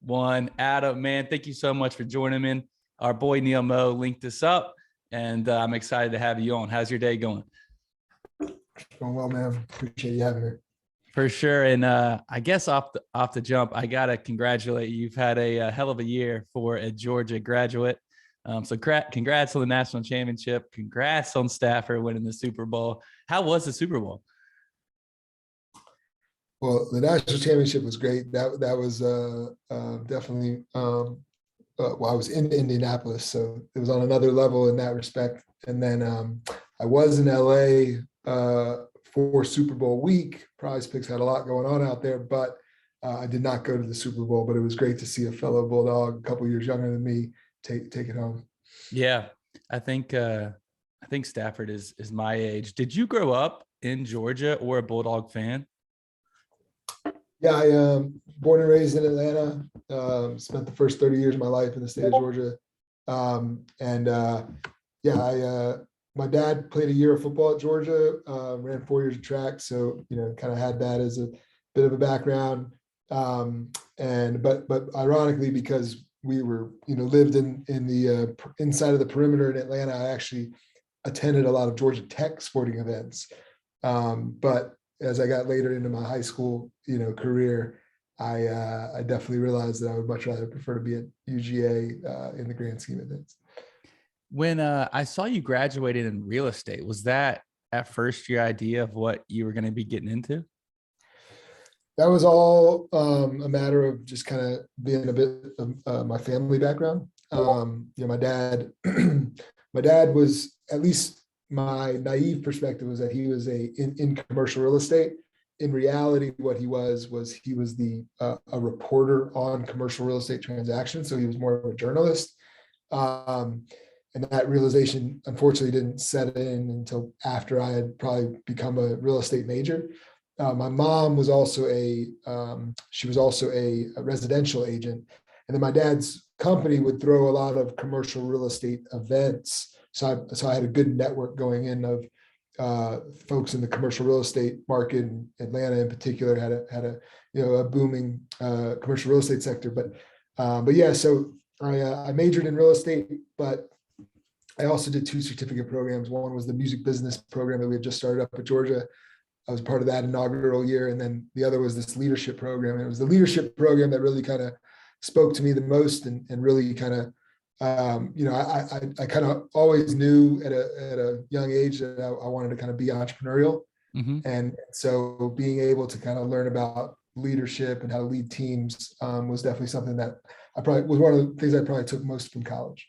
one. Adam, man, thank you so much for joining me. Our boy Neil Mo linked us up, and I'm excited to have you on. How's your day going? Going well, man. Appreciate you having me. For sure. And I guess off the jump, I got to congratulate you. You've had a hell of a year for a Georgia graduate. So congrats on the national championship. Congrats on Stafford winning the Super Bowl. How was the Super Bowl? Well, the national championship was great. That was definitely well, I was in Indianapolis, so it was on another level in that respect. And then I was in LA for Super Bowl week. PrizePicks had a lot going on out there, but I did not go to the Super Bowl. But it was great to see a fellow Bulldog, a couple years younger than me, take it home. Yeah, I think Stafford is my age. Did you grow up in Georgia or a Bulldog fan? Yeah, I born and raised in Atlanta. Spent the first 30 years of my life in the state of Georgia, my dad played a year of football at Georgia, ran 4 years of track. So, kind of had that as a bit of a background. But ironically, because we were, lived in the inside of the perimeter in Atlanta, I actually attended a lot of Georgia Tech sporting events. But as I got later into my high school, career, I definitely realized that I would much rather prefer to be at UGA in the grand scheme of things. When I saw you graduated in real estate, was that at first your idea of what you were going to be getting into? That was all a matter of just kind of being a bit of my family background. My dad, was, at least my naive perspective was that he was in commercial real estate. In reality, what he was a reporter on commercial real estate transactions. So he was more of a journalist. And that realization, unfortunately, didn't set in until after I had probably become a real estate major. My mom was also a residential agent. And then my dad's company would throw a lot of commercial real estate events. So I had a good network going in of folks in the commercial real estate market. In Atlanta in particular had a booming commercial real estate sector. But yeah, so I majored in real estate, but I also did 2 certificate programs. One was the music business program that we had just started up at Georgia. I was part of that inaugural year. And then the other was this leadership program. And it was the leadership program that really kind of spoke to me the most and really kind of, I kind of always knew at a young age that I wanted to kind of be entrepreneurial. Mm-hmm. And so being able to kind of learn about leadership and how to lead teams was definitely something that was one of the things I probably took most from college.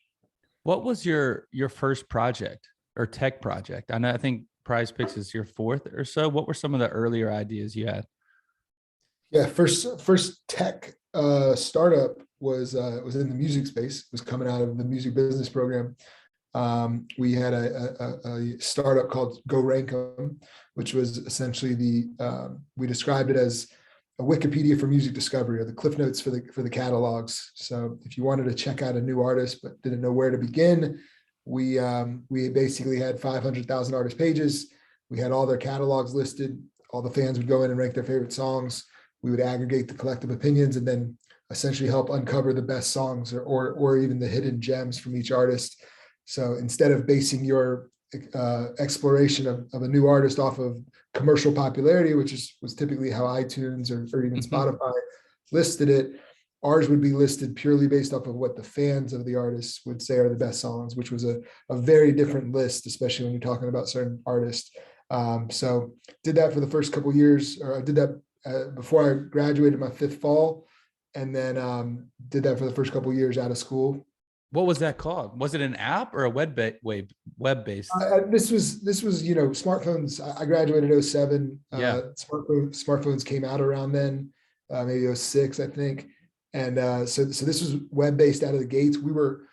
What was your first project or tech project? I think PrizePicks is your 4th or so. What were some of the earlier ideas you had? Yeah, first tech startup was in the music space. It was coming out of the music business program. We had a startup called Go Rank 'em, which was essentially we described it as a Wikipedia for music discovery, or the Cliff Notes for the catalogs. So if you wanted to check out a new artist but didn't know where to begin, we basically had 500,000 artist pages. We had all their catalogs listed. All the fans would go in and rank their favorite songs. We would aggregate the collective opinions and then essentially help uncover the best songs or even the hidden gems from each artist. So instead of basing your exploration of a new artist off of commercial popularity, which was typically how iTunes or even Spotify listed it, ours would be listed purely based off of what the fans of the artists would say are the best songs, which was a very different list, especially when you're talking about certain artists. So did that for the first couple of years, or I did that before I graduated my 5th fall, and then did that for the first couple of years out of school. What was that called? Was it an app or a web-based? This was smartphones. I graduated 2007. Yeah. Smartphones came out around then, maybe 2006, I think. And so this was web-based out of the gates. We were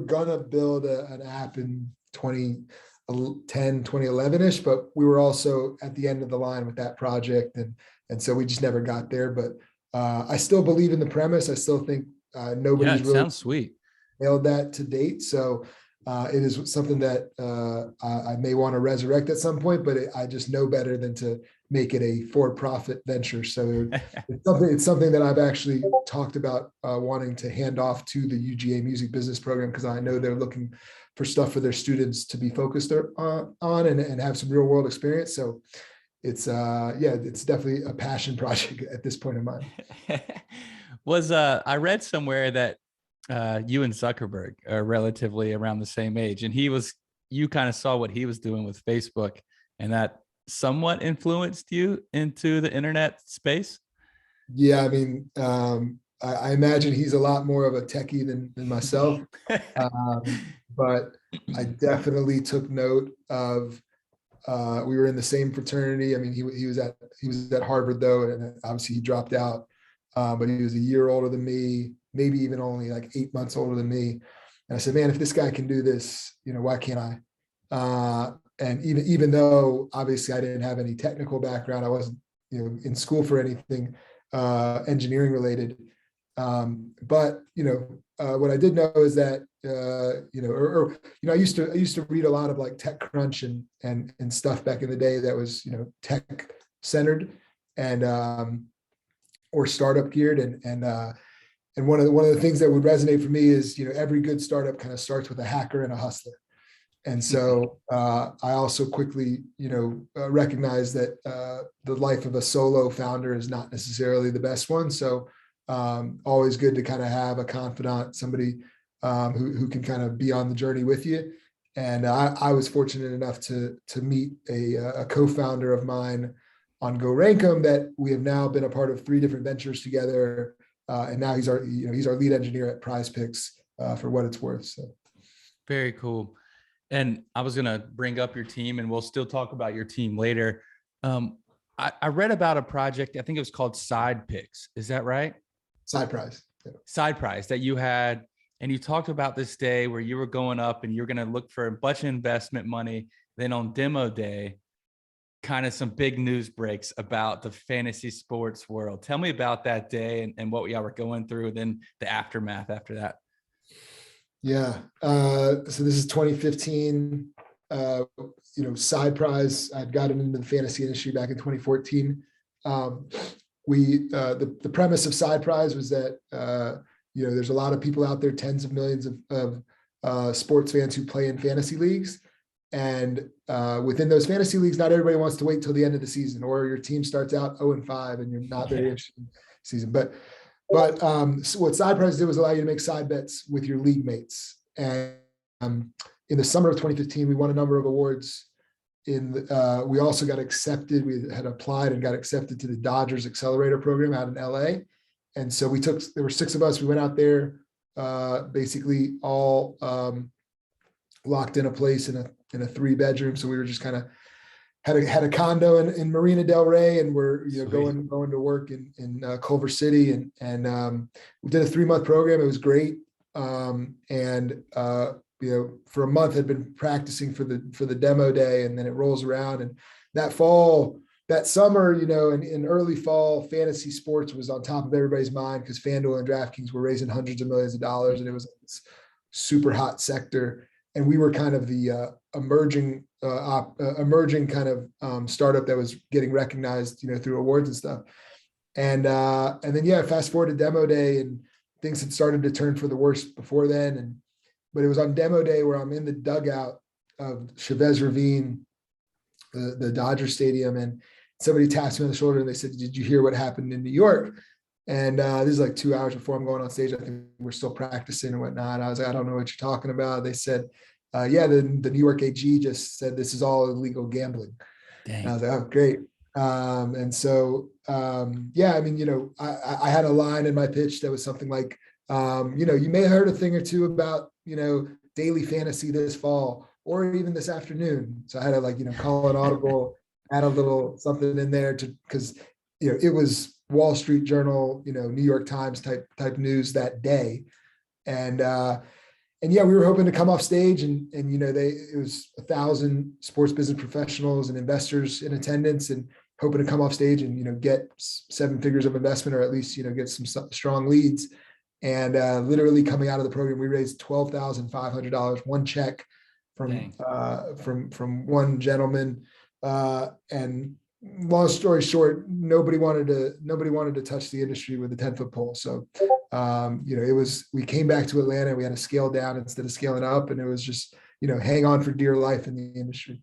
gonna build an app in 2010, 2011-ish, but we were also at the end of the line with that project, and so we just never got there. But I still believe in the premise. I still think nobody's really sounds sweet. Nailed that to date. So it is something that I may want to resurrect at some point, but I just know better than to make it a for-profit venture. So it's something that I've actually talked about wanting to hand off to the UGA Music Business Program, because I know they're looking for stuff for their students to be focused on and have some real world experience. So it's it's definitely a passion project at this point in mine. I read somewhere that you and Zuckerberg are relatively around the same age, and you kind of saw what he was doing with Facebook, and that somewhat influenced you into the internet space. Yeah, I mean, I imagine he's a lot more of a techie than myself, but I definitely took note of. We were in the same fraternity. I mean, he was at Harvard though, and obviously he dropped out. But he was a year older than me, maybe even only like 8 months older than me. And I said, man, if this guy can do this, why can't I? And even though obviously I didn't have any technical background, I wasn't, in school for anything engineering related. But what I did know is that I used to read a lot of like TechCrunch and stuff back in the day that was tech centered and or startup geared, and one of the things that would resonate for me is every good startup kind of starts with a hacker and a hustler. And so I also quickly, recognize that the life of a solo founder is not necessarily the best one. So always good to kind of have a confidant, somebody who can kind of be on the journey with you. And I was fortunate enough to meet a co-founder of mine on GoRankum that we have now been a part of 3 different ventures together. And now he's our lead engineer at PrizePicks for what it's worth. So very cool. And I was going to bring up your team, and we'll still talk about your team later. I read about a project, I think it was called SidePicks. Is that right? SidePrize. Yeah. SidePrize that you had, and you talked about this day where you were going up and you're going to look for a bunch of investment money. Then on demo day, kind of some big news breaks about the fantasy sports world. Tell me about that day and what y'all were going through, then the aftermath after that. Yeah. So this is 2015. SidePrize, I'd gotten into the fantasy industry back in 2014. The premise of SidePrize was that there's a lot of people out there, tens of millions of sports fans who play in fantasy leagues, and within those fantasy leagues, not everybody wants to wait till the end of the season, or your team starts out 0-5 and you're not very interested in the season. But so what SidePrize did was allow you to make side bets with your league mates. And in the summer of 2015, we won a number of awards. We also got accepted. We had applied and got accepted to the Dodgers Accelerator Program out in LA. And so there were 6 of us. We went out there, basically all locked in a place in a 3-bedroom. So we were just kind of had a condo in Marina Del Rey, and we're going to work in Culver City, and we did a 3-month program. It was great, and for a month had been practicing for the demo day, and then it rolls around, and that summer, in early fall, fantasy sports was on top of everybody's mind because FanDuel and DraftKings were raising hundreds of millions of dollars, and it was this super hot sector. And we were kind of the emerging kind of startup that was getting recognized, through awards and stuff. And then fast forward to demo day, and things had started to turn for the worse before then. But it was on demo day where I'm in the dugout of Chavez Ravine, the Dodger Stadium, and somebody tapped me on the shoulder and they said, "Did you hear what happened in New York?" And this is like 2 hours before I'm going on stage. I think we're still practicing and whatnot. I was like, "I don't know what you're talking about." They said, the New York AG just said this is all illegal gambling. Dang. And I was like, "Oh, great." And so, I had a line in my pitch that was something like, you may have heard a thing or two about, daily fantasy this fall or even this afternoon. So I had to call an audible, add a little something in there because, it was Wall Street Journal, New York Times type news that day. And we were hoping to come off stage and it was 1,000 sports business professionals and investors in attendance, and hoping to come off stage and, get 7 figures of investment, or at least, get some strong leads. And literally coming out of the program, we raised $12,500, one check from one gentleman. And long story short, nobody wanted to touch the industry with a 10-foot pole. So, we came back to Atlanta, we had to scale down instead of scaling up. And it was just, hang on for dear life in the industry.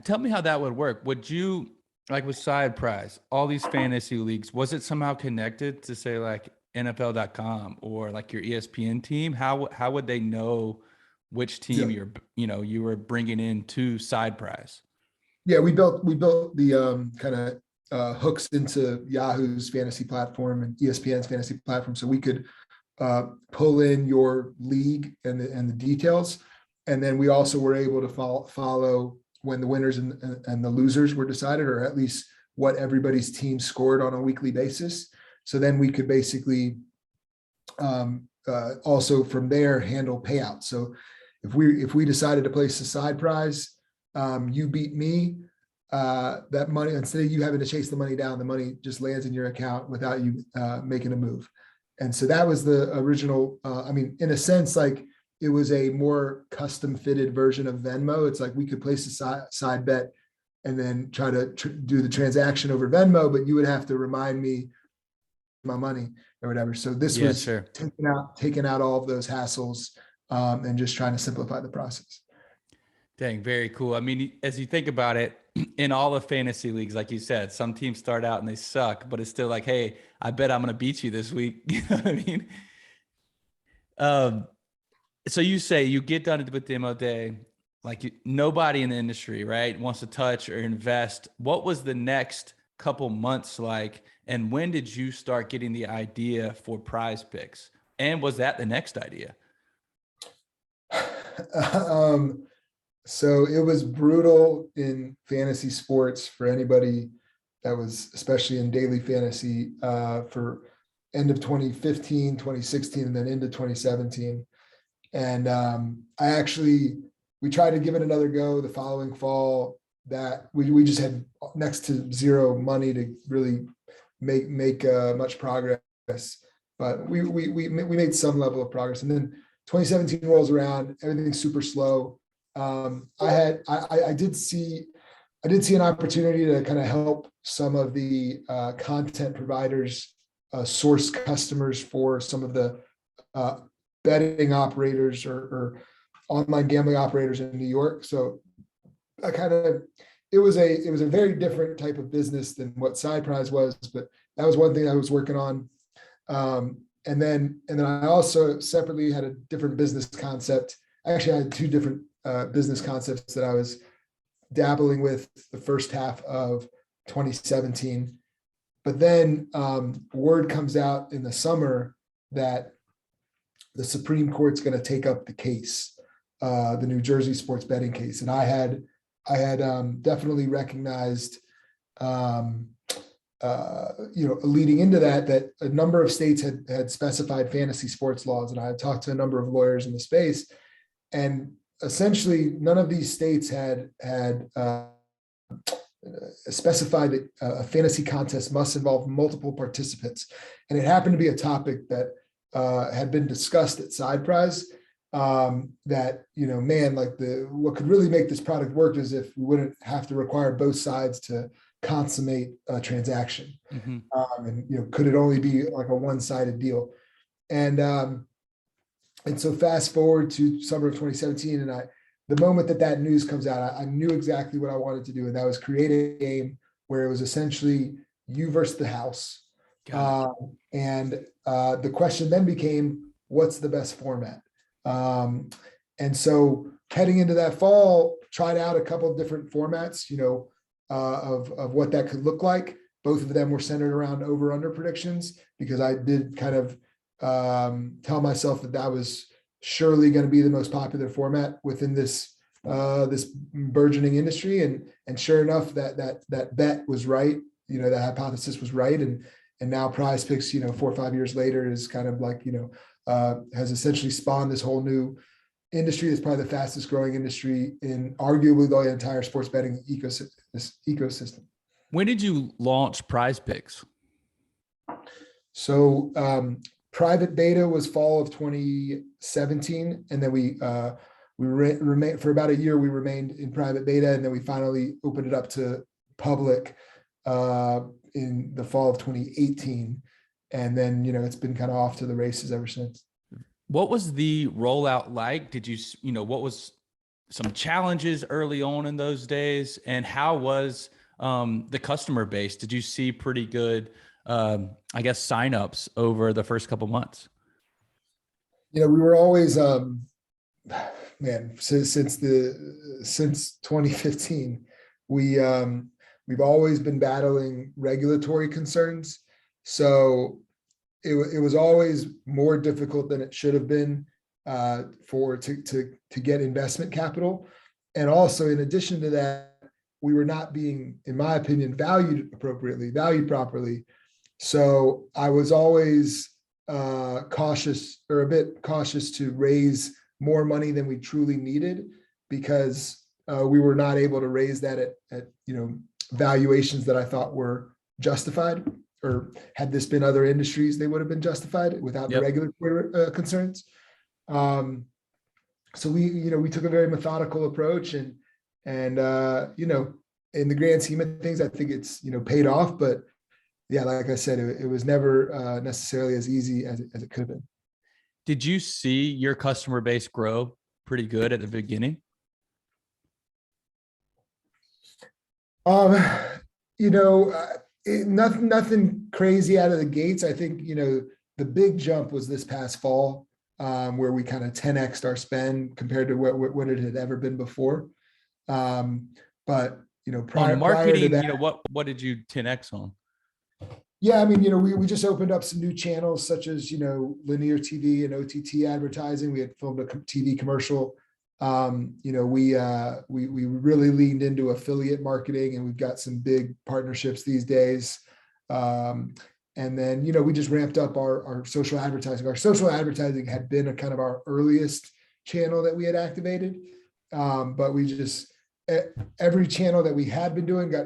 Tell me how that would work. Would you, like with Side Prize, all these fantasy leagues, was it somehow connected to say like NFL.com or like your ESPN team? How would they know which team you were bringing in to Side Prize? Yeah, we built the kind of hooks into Yahoo's fantasy platform and ESPN's fantasy platform, so we could pull in your league and the details, and then we also were able to follow when the winners and the losers were decided, or at least what everybody's team scored on a weekly basis. So then we could basically also from there handle payouts. So if we decided to place a side prize, you beat me, that money, instead of you having to chase the money down, the money just lands in your account without you making a move. And so that was the original, in a sense, like it was a more custom fitted version of Venmo. It's like we could place a side bet and then try to do the transaction over Venmo, but you would have to remind me my money or whatever. So this was taking out all of those hassles and just trying to simplify the process. Dang, very cool. I mean, as you think about it, in all the fantasy leagues, like you said, some teams start out and they suck, but it's still like, hey, I bet I'm going to beat you this week. You know what I mean? So you say you get done with demo day, like nobody in the industry, right, wants to touch or invest. What was the next couple months like? And when did you start getting the idea for PrizePicks? And was that the next idea? So it was brutal in fantasy sports for anybody that was, especially in daily fantasy, for end of 2015, 2016, and then into 2017. And we tried to give it another go the following fall. That we just had next to zero money to really make much progress, but we made some level of progress. And then 2017 rolls around, everything's super slow. I did see an opportunity to kind of help some of the content providers source customers for some of the betting operators or online gambling operators in New York. So it was a very different type of business than what SidePrize was, but that was one thing I was working on. And then I also separately had a different business concept. Actually, I had two different business concepts that I was dabbling with the first half of 2017. But then word comes out in the summer that the Supreme Court's going to take up the case, the New Jersey sports betting case. And I had definitely recognized, leading into that a number of states had specified fantasy sports laws, and I had talked to a number of lawyers in the space, and essentially none of these states had specified that a fantasy contest must involve multiple participants, and it happened to be a topic that had been discussed at SidePrize. That what could really make this product work is if we wouldn't have to require both sides to consummate a transaction. Mm-hmm. And could it only be like a one-sided deal? And so fast forward to summer of 2017, and the moment that news comes out, I knew exactly what I wanted to do, and that was create a game where it was essentially you versus the house. And the question then became, what's the best format? And so heading into that fall, tried out a couple of different formats, of what that could look like. Both of them were centered around over/under predictions, because I did kind of tell myself that was surely going to be the most popular format within this burgeoning industry. And sure enough, that bet was right. That hypothesis was right. And now PrizePicks, 4 or 5 years later, is kind of like, has essentially spawned this whole new industry. That's probably the fastest growing industry in arguably the entire sports betting ecosystem. When did you launch PrizePicks? So private beta was fall of 2017, and then we remained for about a year. We remained in private beta, and then we finally opened it up to public in the fall of 2018. And then, it's been kind of off to the races ever since. What was the rollout like? Did you, what was some challenges early on in those days? And how was the customer base? Did you see pretty good, signups over the first couple months? We were always, since 2015, we've always been battling regulatory concerns. So it was always more difficult than it should have been to get investment capital. And also, in addition to that, we were not being, in my opinion, valued properly. So I was always cautious to raise more money than we truly needed, because we were not able to raise that at valuations that I thought were justified, or had this been other industries, they would have been justified without the regulatory concerns. So we took a very methodical approach, and in the grand scheme of things, I think it's paid off. But yeah, like I said, it was never necessarily as easy as it could have been. Did you see your customer base grow pretty good at the beginning? Nothing crazy out of the gates. I think, the big jump was this past fall, where we kind of 10x'd our spend compared to what it had ever been before. But, prior on marketing, prior to that, what did you 10x on? yeah, I mean, we just opened up some new channels, such as, linear TV and OTT advertising. We had filmed a TV commercial. We really leaned into affiliate marketing, and we've got some big partnerships these days. And then, we just ramped up our social advertising. Our social advertising had been a kind of our earliest channel that we had activated. But we just, every channel that we had been doing got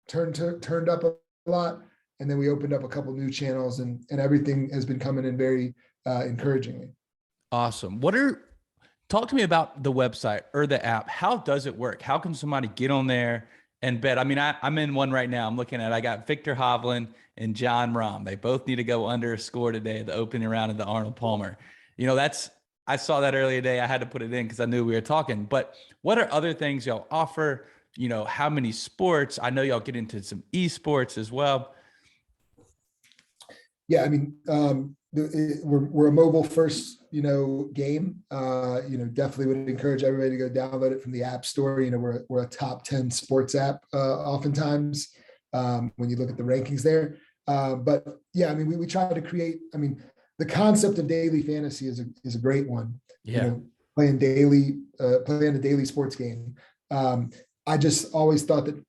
turned up a lot. And then we opened up a couple new channels, and everything has been coming in very encouragingly. Awesome. Talk to me about the website or the app. How does it work? How can somebody get on there and bet? I mean, I'm in one right now. I'm looking at, I got Victor Hovland and John Rahm. They both need to go under a score today at the opening round of the Arnold Palmer. I saw that earlier today. I had to put it in because I knew we were talking. But what are other things y'all offer? How many sports? I know y'all get into some esports as well. Yeah, I mean, we're a mobile first, game. Definitely would encourage everybody to go download it from the App Store. We're a top 10 sports app oftentimes when you look at the rankings there. But yeah, I mean, we try to create. I mean, the concept of daily fantasy is a great one. Yeah, playing a daily sports game. I just always thought that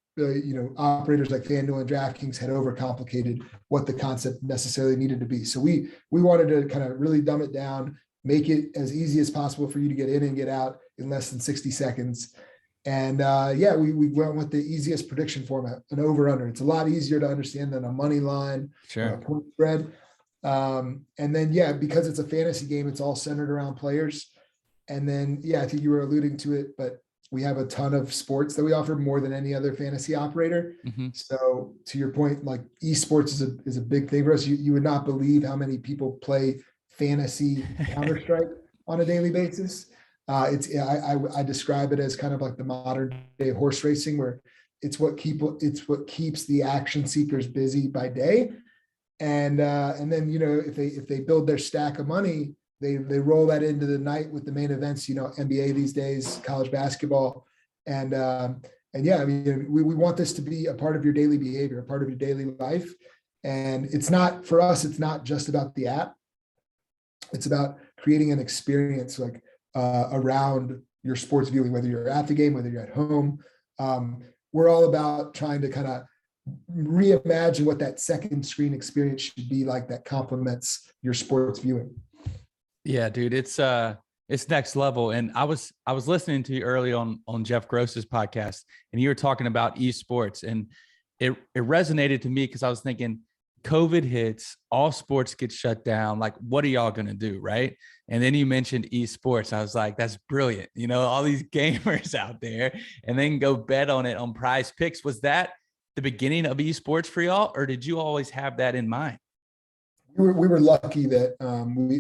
operators like FanDuel and DraftKings had overcomplicated what the concept necessarily needed to be. So we wanted to kind of really dumb it down, make it as easy as possible for you to get in and get out in less than 60 seconds. And we went with the easiest prediction format, an over/under. It's a lot easier to understand than a money line, or a point spread. And then, because it's a fantasy game, it's all centered around players. And then, I think you were alluding to it, but we have a ton of sports that we offer, more than any other fantasy operator. Mm-hmm. So to your point, like esports is a big thing for us. You would not believe how many people play fantasy Counter-Strike on a daily basis. I describe it as kind of like the modern day horse racing, where it's what keeps the action seekers busy by day. And then, if they build their stack of money, they roll that into the night with the main events, NBA these days, college basketball. And I mean, we want this to be a part of your daily behavior, a part of your daily life. And for us, it's not just about the app. It's about creating an experience like around your sports viewing, whether you're at the game, whether you're at home. We're all about trying to kind of reimagine what that second screen experience should be like that complements your sports viewing. Yeah, dude, it's next level. And I was listening to you early on Jeff Gross's podcast, and you were talking about esports, and it resonated to me because I was thinking, COVID hits, all sports get shut down. Like, what are y'all going to do? Right. And then you mentioned esports. I was like, that's brilliant. All these gamers out there, and then go bet on it on PrizePicks. Was that the beginning of esports for y'all, or did you always have that in mind? We were lucky that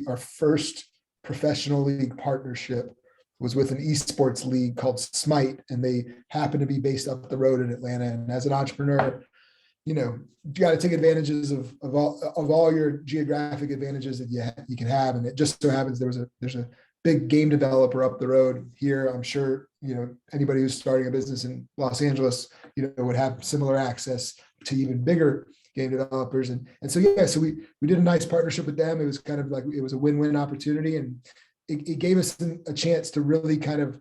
our first professional league partnership was with an esports league called Smite, and they happened to be based up the road in Atlanta. And as an entrepreneur, you got to take advantages of all your geographic advantages that you can have. And it just so happens there's a big game developer up the road here. I'm sure anybody who's starting a business in Los Angeles would have similar access to even bigger game developers. And so we did a nice partnership with them. It was kind of like, it was a win-win opportunity, and it gave us a chance to really kind of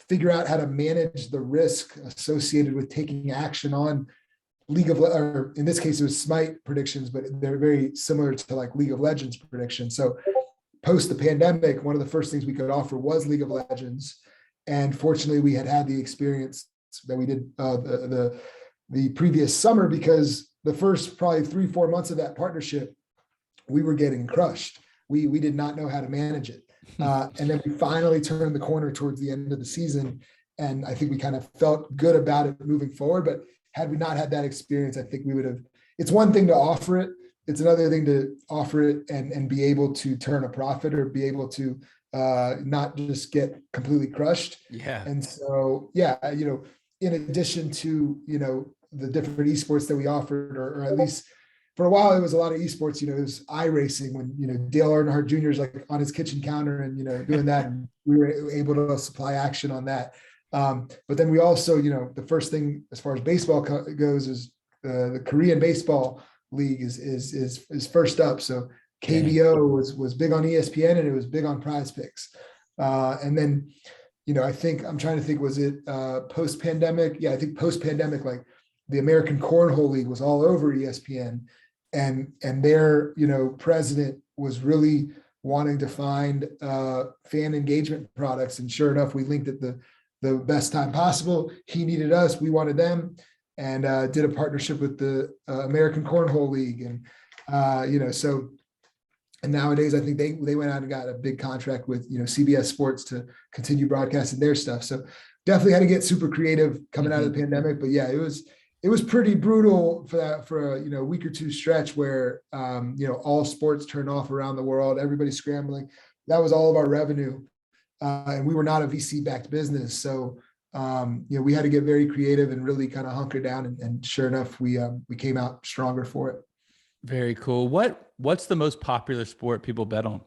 figure out how to manage the risk associated with taking action on or in this case it was Smite predictions, but they're very similar to like League of Legends predictions. So post the pandemic, one of the first things we could offer was League of Legends, and fortunately we had the experience that we did the previous summer, because the first probably 3-4 months of that partnership we were getting crushed. We did not know how to manage it, and then we finally turned the corner towards the end of the season, and I think we kind of felt good about it moving forward. But had we not had that experience, I think we would have. It's one thing to offer it; it's another thing to offer it and be able to turn a profit, or be able to not just get completely crushed. Yeah. And so, in addition to the different esports that we offered, or at least for a while, it was a lot of esports. It was iRacing when Dale Earnhardt Jr. is like on his kitchen counter and doing that, and we were able to supply action on that. But then we also, the first thing as far as baseball goes is the Korean baseball league is first up. So KBO was big on ESPN, and it was big on PrizePicks. And then, I think I'm trying to think, was it post pandemic? Yeah, I think post pandemic, like the American Cornhole League was all over ESPN, and their president was really wanting to find fan engagement products. And sure enough, we linked at the best time possible. He needed us, we wanted them, and did a partnership with the American Cornhole League. And and nowadays I think they went out and got a big contract with CBS Sports to continue broadcasting their stuff. So definitely had to get super creative coming out of the pandemic. But yeah, it was pretty brutal for a week or two stretch where all sports turned off around the world, everybody's scrambling. That was all of our revenue. And we were not a VC-backed business. So, we had to get very creative and really kind of hunker down. And sure enough, we came out stronger for it. Very cool. What's the most popular sport people bet on?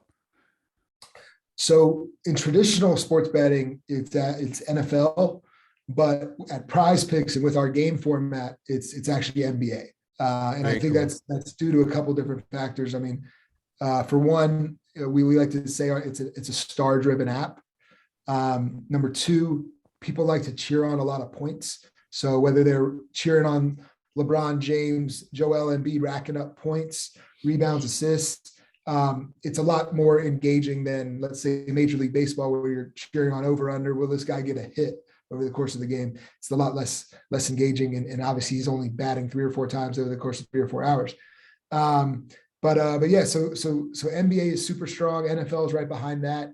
So in traditional sports betting, it's NFL, but at PrizePicks and with our game format, it's actually NBA. And I think that's due to a couple different factors. I mean, for one, we like to say it's a star-driven app. Number two, people like to cheer on a lot of points. So whether they're cheering on LeBron James, Joel Embiid racking up points, rebounds, assists, it's a lot more engaging than, let's say, Major League Baseball, where you're cheering on over/under. Will this guy get a hit over the course of the game? It's a lot less engaging, and obviously he's only batting 3 or 4 times over the course of 3 or 4 hours. But yeah, so NBA is super strong. NFL is right behind that.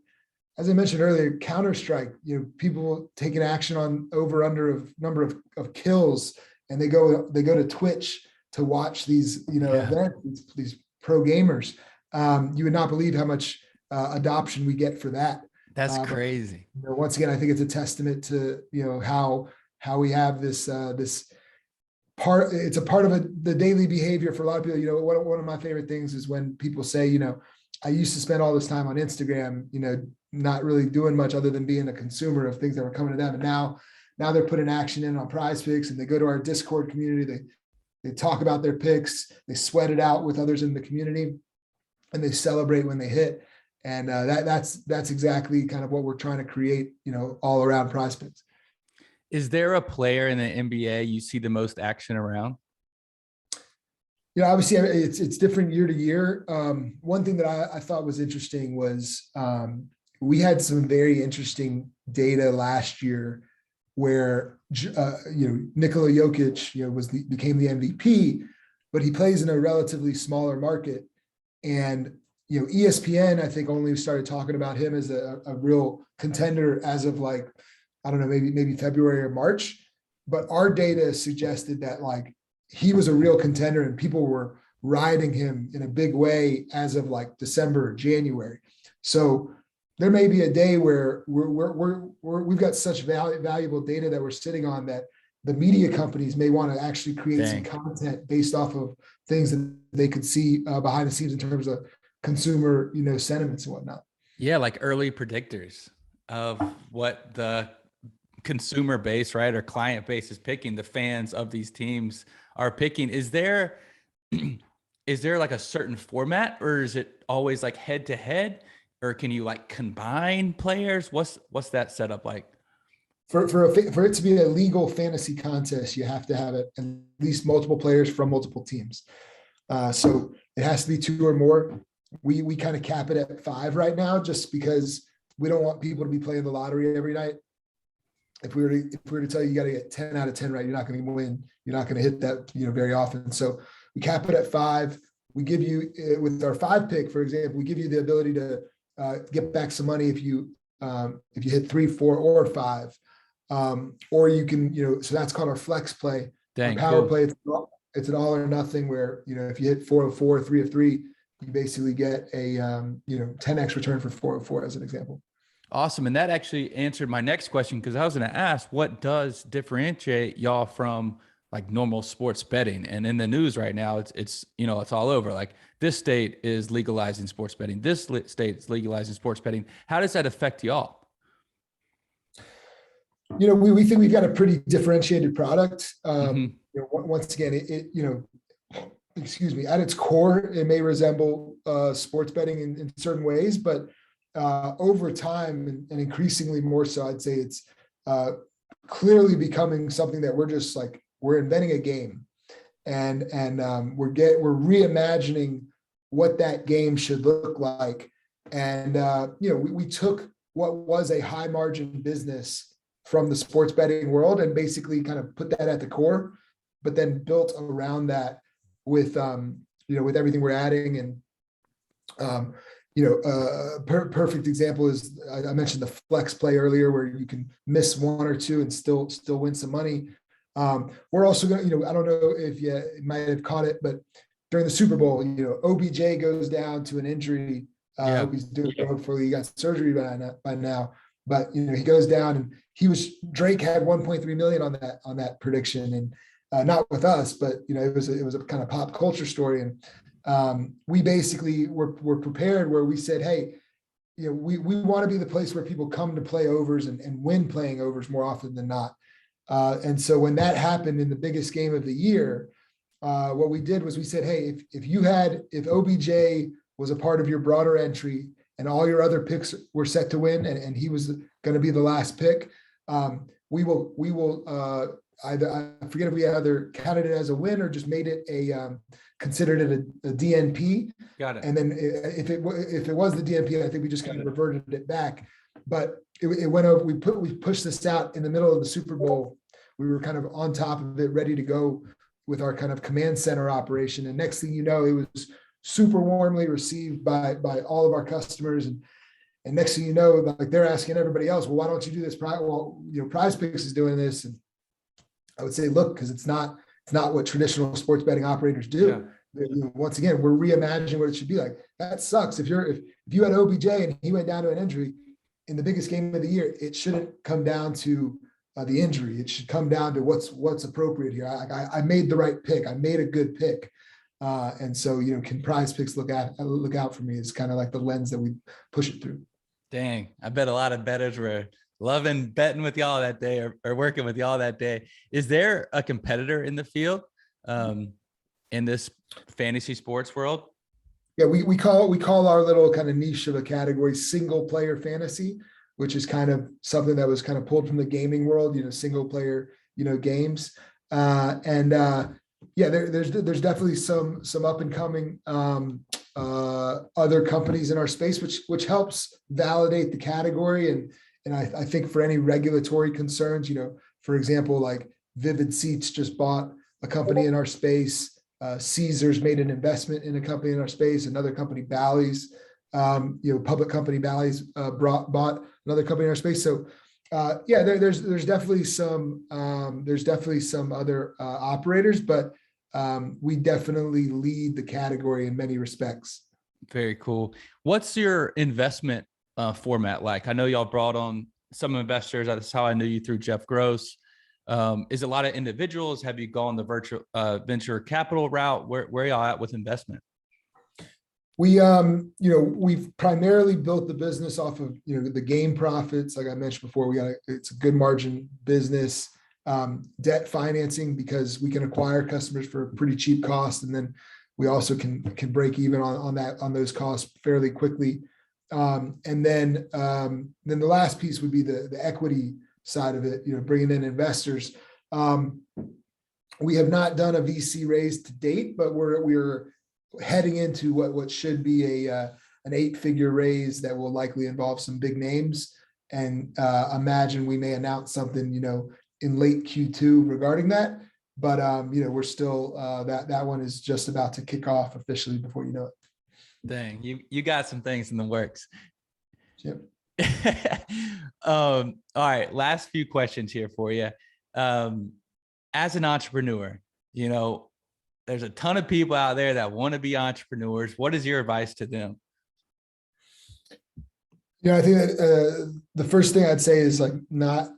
As I mentioned earlier, Counter-Strike, people taking action on over/under of number of kills, and they go to Twitch to watch these events, these pro gamers. You would not believe how much adoption we get for that. That's crazy. Once again, I think it's a testament to how we have this part. It's a part of the daily behavior for a lot of people. One of my favorite things is when people say, I used to spend all this time on Instagram, not really doing much other than being a consumer of things that were coming to them. And now they're putting action in on PrizePicks, and they go to our Discord community. They talk about their picks, they sweat it out with others in the community, and they celebrate when they hit. And that's exactly kind of what we're trying to create, all around PrizePicks. Is there a player in the NBA you see the most action around? Obviously it's different year to year. One thing that I thought was interesting was we had some very interesting data last year where Nikola Jokic became the MVP, but he plays in a relatively smaller market, and ESPN I think only started talking about him as a real contender as of maybe February or March, but our data suggested that he was a real contender and people were riding him in a big way as of like December, January. So there may be a day where we've got such valuable data that we're sitting on that the media companies may want to actually create some content based off of things that they could see behind the scenes in terms of consumer, sentiments and whatnot. Yeah, like early predictors of what the consumer base, right, or client base is picking. The fans of these teams are picking. Is there like a certain format, or is it always like head to head, or can you like combine players? What's that setup like? For it to be a legal fantasy contest, you have to have at least multiple players from multiple teams. So it has to be 2 or more. We kind of cap it at 5 right now, just because we don't want people to be playing the lottery every night. If we were to tell you got to get 10 out of 10 right, you're not going to win. You're not going to hit that, very often. So we cap it at 5. We give you, with our 5 pick, for example, we give you the ability to get back some money if you hit 3, 4, or 5. Or you can, so that's called our flex play. Dang, power cool. play, it's an all or nothing where, if you hit 4 of 4, 3 of 3, you basically get a 10x return for 4 of 4 as an example. Awesome. And that actually answered my next question, because I was going to ask, what does differentiate y'all from like normal sports betting? And in the news right now, it's all over. Like, this state is legalizing sports betting. This state is legalizing sports betting. How does that affect y'all? We think we've got a pretty differentiated product. Mhm. Once again, at its core, it may resemble sports betting in certain ways, but over time and increasingly more so, I'd say it's clearly becoming something that we're inventing a game, and we're reimagining what that game should look like. And we took what was a high margin business from the sports betting world and basically kind of put that at the core, but then built around that with with everything we're adding. And perfect example is, I mentioned the flex play earlier, where you can miss 1 or 2 and still win some money. We're also going to, I don't know if you might have caught it, but during the Super Bowl, OBJ goes down to an injury. He's doing it, hopefully he got surgery by now. But he goes down, and Drake had 1.3 million on that prediction, and not with us, but it was a kind of pop culture story. And we basically were prepared, where we said, hey, we want to be the place where people come to play overs and win playing overs more often than not. And so when that happened in the biggest game of the year, what we did was we said, hey, if OBJ was a part of your broader entry and all your other picks were set to win, and he was going to be the last pick, we will either, I forget if we either counted it as a win or just made it considered it a DNP. Got it. And then if it was the DNP, I think we just kind of reverted it back. But it went over. We pushed this out in the middle of the Super Bowl. We were kind of on top of it, ready to go with our kind of command center operation. And next thing you know, it was super warmly received by all of our customers. And next thing you know, like, they're asking everybody else, well, why don't you do this? Well, PrizePicks is doing this. And I would say, look, because it's not what traditional sports betting operators do. Yeah. Once again, we're reimagining what it should be like. That sucks. If you had OBJ and he went down to an injury in the biggest game of the year, it shouldn't come down to the injury. It should come down to what's appropriate here. I made the right pick. I made a good pick. And so, can PrizePicks look out for me? It's kind of like the lens that we push it through. Dang, I bet a lot of bettors were loving betting with y'all that day, or working with y'all that day. Is there a competitor in the field in this fantasy sports world? Yeah, we call our little kind of niche of a category single player fantasy, which is kind of something that was kind of pulled from the gaming world, single player, games. Yeah, there's definitely some up and coming other companies in our space, which helps validate the category. And I think for any regulatory concerns, for example, like Vivid Seats just bought a company in our space. Caesars made an investment in a company in our space. Another company, Bally's, public company Bally's bought another company in our space. So there's definitely some other operators, but we definitely lead the category in many respects. Very cool. What's your investment format like? I know y'all brought on some investors. That's how I knew you through Jeff Gross. Is it a lot of individuals? Have you gone the virtual venture capital route? Where y'all at with investment? We've primarily built the business off of, the game profits. Like I mentioned before, it's a good margin business, debt financing, because we can acquire customers for a pretty cheap cost. And then we also can break even on those costs fairly quickly. And then the last piece would be the equity side of it, bringing in investors. We have not done a VC raise to date, but we're heading into what should be an 8-figure raise that will likely involve some big names, and imagine we may announce something in late Q2 regarding that, but we're still that one is just about to kick off officially before you know it. Dang, you got some things in the works. Yep. All right, last few questions here for you. As an entrepreneur, there's a ton of people out there that want to be entrepreneurs. What is your advice to them? I think that the first thing I'd say is not,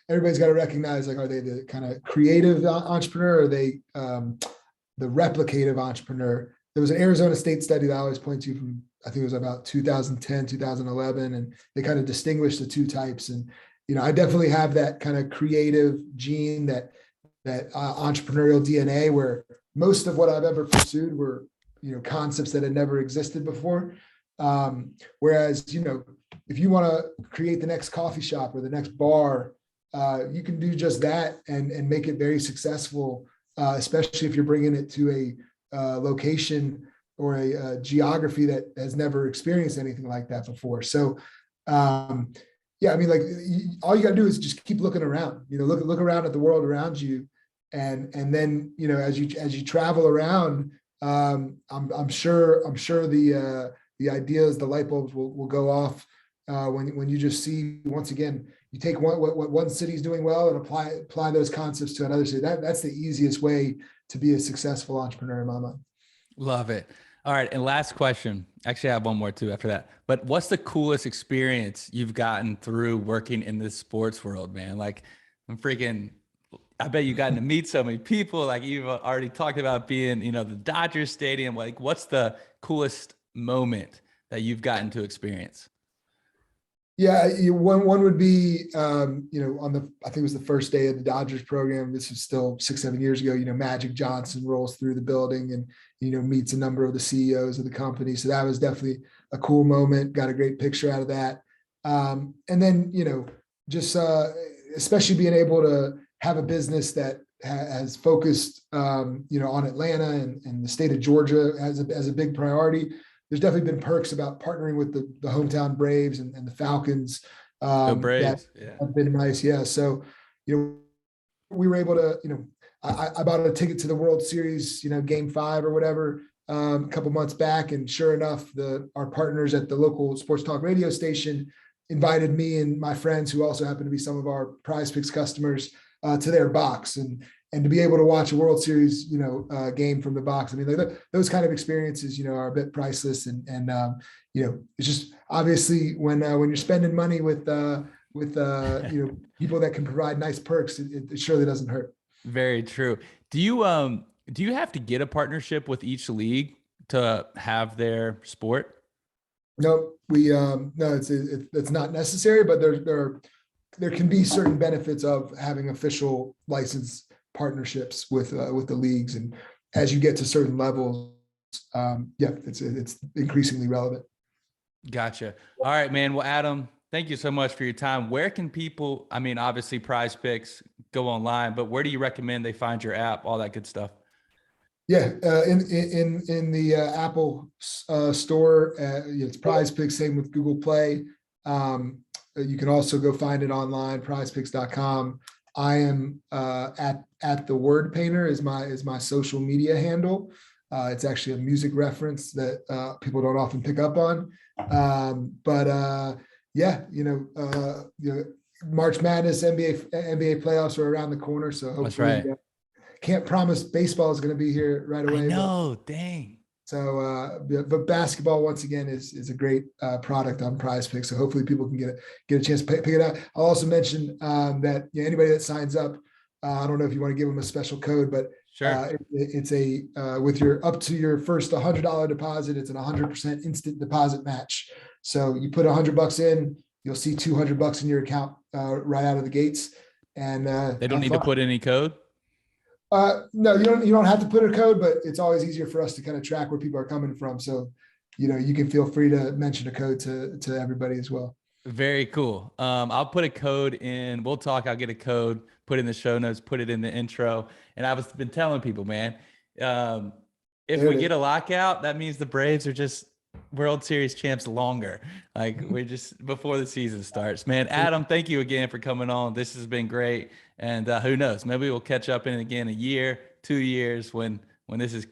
everybody's got to recognize, are they the kind of creative entrepreneur, or are they the replicative entrepreneur? There was an Arizona State study that I always point to from, I think it was about 2010, 2011, and they kind of distinguished the two types. And, I definitely have that kind of creative gene, that entrepreneurial DNA, where most of what I've ever pursued were, concepts that had never existed before. Whereas, if you want to create the next coffee shop or the next bar, you can do just that and make it very successful, especially if you're bringing it to a location or a geography that has never experienced anything like that before. So, all you got to do is just keep looking around. Look around at the world around you, and then as you travel around, I'm sure the ideas, the light bulbs will go off when you just see, once again, you take what one city's doing well and apply those concepts to another city. That's the easiest way to be a successful entrepreneur in my mind. Love it. All right. And last question. Actually, I have one more too after that. But what's the coolest experience you've gotten through working in this sports world, man? I bet you gotten to meet so many people. Like, you've already talked about being, the Dodgers stadium. What's the coolest moment that you've gotten to experience? Yeah, one would be, I think it was the first day of the Dodgers program. This was still 6-7 years ago. Magic Johnson rolls through the building and, meets a number of the CEOs of the company. So that was definitely a cool moment. Got a great picture out of that. And then, just especially being able to have a business that has focused, on Atlanta and the state of Georgia as a big priority. There's definitely been perks about partnering with the hometown Braves and the Falcons. Braves, that have been nice. Yeah. So, we were able to, I bought a ticket to the World Series, Game 5 or whatever, a couple months back. And sure enough, our partners at the local sports talk radio station invited me and my friends, who also happen to be some of our PrizePicks customers, to their box. And to be able to watch a World Series, game from the box. I mean, those kind of experiences, are a bit priceless. And it's just obviously when you're spending money with people that can provide nice perks, it surely doesn't hurt. Very true. Do you have to get a partnership with each league to have their sport? No, it's not necessary, but there can be certain benefits of having official license partnerships with the leagues, and as you get to certain levels, it's increasingly relevant. Gotcha. All right, man. Well, Adam, thank you so much for your time. Where can people, obviously PrizePicks, go online, but where do you recommend they find your app, all that good stuff? Yeah, in the Apple store, it's PrizePicks. Same with Google Play. You can also go find it online, prizepicks.com. I am at the Word Painter is my social media handle. It's actually a music reference that people don't often pick up on. March Madness, NBA playoffs are around the corner, so hopefully, that's right. can't promise baseball is going to be here right away. I know, dang. So, but basketball once again is a great product on PrizePicks. So hopefully people can get a chance to pick it out. I'll also mention that anybody that signs up, I don't know if you want to give them a special code, but Sure. it's a with your up to your first $100 deposit, it's an 100% instant deposit match. So you put $100 in, you'll see $200 in your account right out of the gates. And They don't need to put any code. no, you don't have to put a code, but it's always easier for us to kind of track where people are coming from. So, you can feel free to mention a code to everybody as well. Very cool. I'll put a code in. We'll talk. I'll get a code, put in the show notes, put it in the intro. And I've been telling people, man, if we get a lockout, that means the Braves are just World Series champs longer. Like we're just before the season starts, man. Adam, thank you again for coming on. This has been great. And who knows, maybe we'll catch up in again a year, 2 years when this is